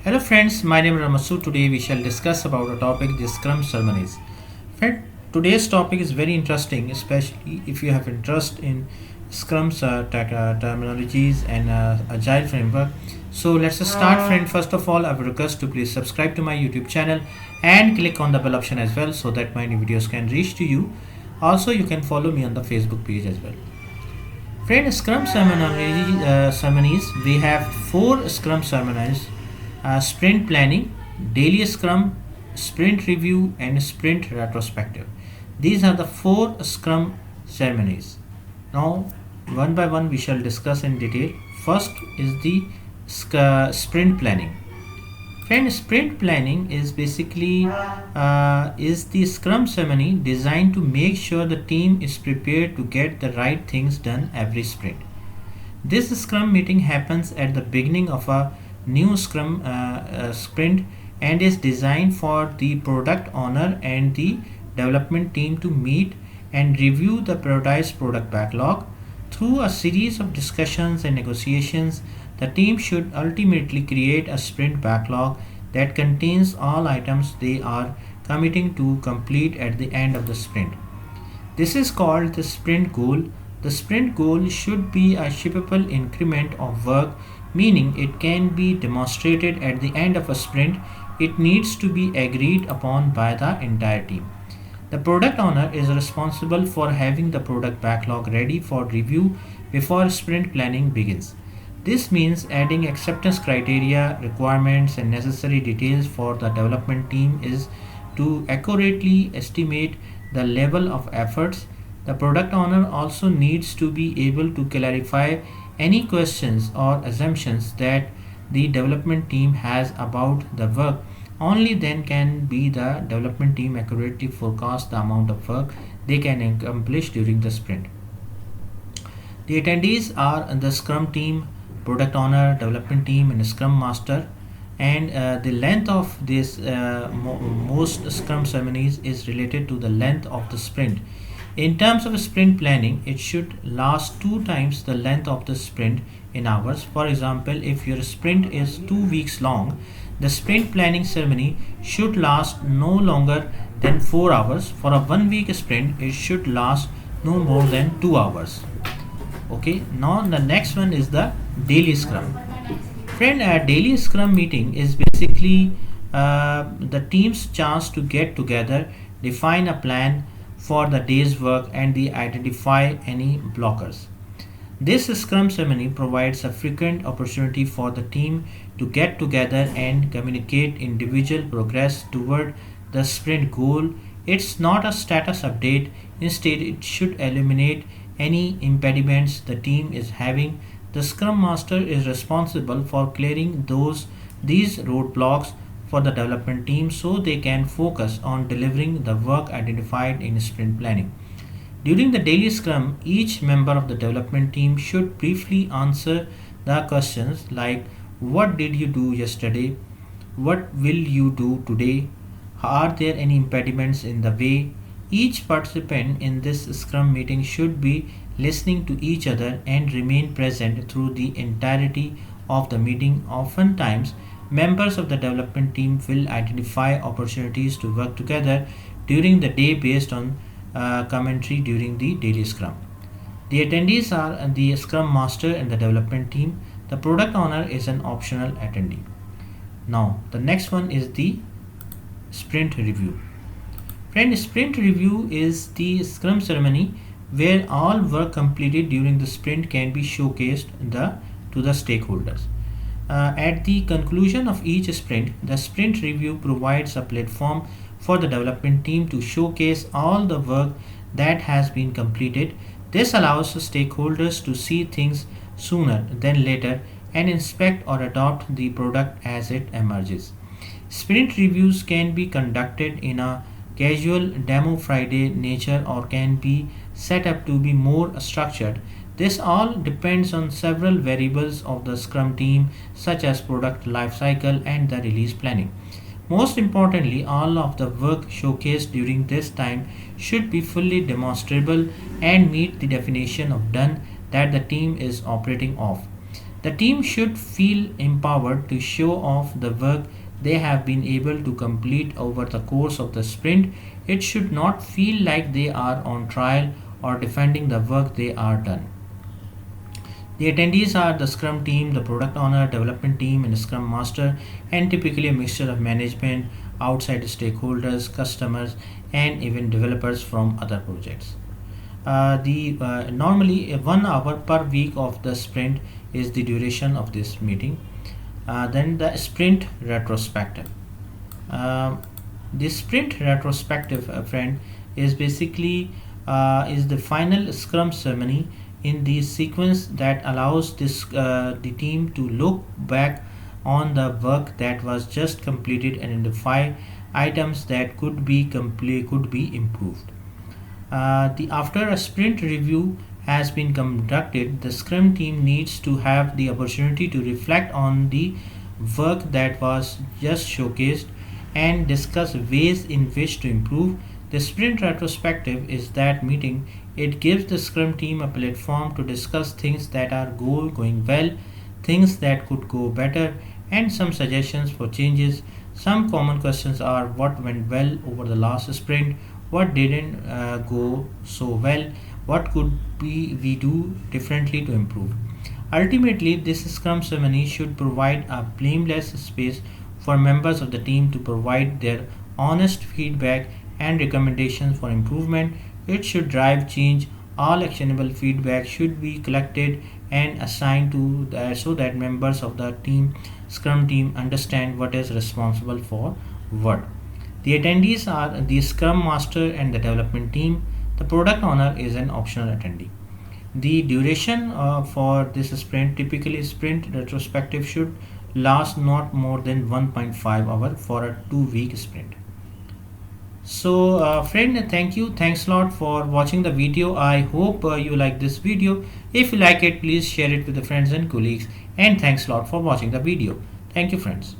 Hello friends, my name is Ramasu. Today we shall discuss about a topic, the Scrum Ceremonies. Friend, today's topic is very interesting, especially if you have interest in Scrum's terminologies and Agile framework. So let's just start, friend. First of all, I would request to please subscribe to my YouTube channel and click on the bell option as well so that my new videos can reach to you. Also, you can follow me on the Facebook page as well. Friend, ceremonies, we have four Scrum ceremonies: sprint planning, daily Scrum, sprint review, and sprint retrospective. These are the four Scrum ceremonies. Now, one by one, we shall discuss in detail. First is the sprint planning. Friend, sprint planning is basically is the Scrum ceremony designed to make sure the team is prepared to get the right things done every sprint. This Scrum meeting happens at the beginning of a new Scrum sprint and is designed for the product owner and the development team to meet and review the prioritized product backlog. Through a series of discussions and negotiations, the team should ultimately create a sprint backlog that contains all items they are committing to complete at the end of the sprint. This is called the sprint goal. The sprint goal should be a shippable increment of work, meaning it can be demonstrated at the end of a sprint. It needs to be agreed upon by the entire team. The product owner is responsible for having the product backlog ready for review before sprint planning begins. This means adding acceptance criteria, requirements, and necessary details for the development team is to accurately estimate the level of efforts. The product owner also needs to be able to clarify any questions or assumptions that the development team has about the work. Only then can be the development team accurately forecast the amount of work they can accomplish during the sprint. The attendees are the Scrum team, product owner, development team, and Scrum master. And the length of this most Scrum ceremonies is related to the length of the sprint. In terms of sprint planning, it should last two times the length of the sprint in hours. For example, if your sprint is 2 weeks long, the sprint planning ceremony should last no longer than 4 hours. For a 1 week sprint, it should last no more than 2 hours. Okay, now the next one is the daily Scrum. Friend, a daily Scrum meeting is basically the team's chance to get together, define a plan for the day's work, and identify any blockers. This Scrum ceremony provides a frequent opportunity for the team to get together and communicate individual progress toward the sprint goal. It's not a status update, instead, it should eliminate any impediments the team is having. The Scrum Master is responsible for clearing these roadblocks for the development team so they can focus on delivering the work identified in sprint planning. During the daily Scrum, each member of the development team should briefly answer the questions like: what did you do yesterday? What will you do today? Are there any impediments in the way? Each participant in this Scrum meeting should be listening to each other and remain present through the entirety of the meeting. Oftentimes, members of the development team will identify opportunities to work together during the day based on commentary during the daily Scrum. The attendees are the Scrum Master and the development team. The product owner is an optional attendee. Now, the next one is the sprint review. Friend, sprint review is the Scrum ceremony where all work completed during the sprint can be showcased to the stakeholders. At the conclusion of each sprint, the sprint review provides a platform for the development team to showcase all the work that has been completed. This allows stakeholders to see things sooner than later and inspect or adopt the product as it emerges. Sprint reviews can be conducted in a casual demo Friday nature or can be set up to be more structured. This all depends on several variables of the Scrum team, such as product lifecycle and the release planning. Most importantly, all of the work showcased during this time should be fully demonstrable and meet the definition of done that the team is operating off. The team should feel empowered to show off the work they have been able to complete over the course of the sprint. It should not feel like they are on trial or defending the work they are done. The attendees are the Scrum team, the product owner, development team, and the Scrum master, and typically a mixture of management, outside stakeholders, customers, and even developers from other projects. The Normally 1 hour per week of the sprint is the duration of this meeting. Then the sprint retrospective. Um, the sprint retrospective, friend, is basically is the final Scrum ceremony in the sequence that allows the team to look back on the work that was just completed and identify items that could be improved. After a sprint review has been conducted, the Scrum team needs to have the opportunity to reflect on the work that was just showcased and discuss ways in which to improve. The sprint retrospective is that meeting. It gives the Scrum team a platform to discuss things that are going well, things that could go better, and some suggestions for changes. Some common questions are: what went well over the last sprint, what didn't go so well, what could we do differently to improve. Ultimately, this Scrum ceremony should provide a blameless space for members of the team to provide their honest feedback and recommendations for improvement. It should drive change. All actionable feedback should be collected and assigned so that members of the Scrum team, understand what is responsible for what. The attendees are the Scrum Master and the development team. The product owner is an optional attendee. The duration for this sprint, typically sprint retrospective, should last not more than 1.5 hour for a 2 week sprint. So friend, thank you, thanks a lot for watching the video. I hope you like this video. If you like it, please share it with the friends and colleagues, and thanks a lot for watching the video. Thank you, friends.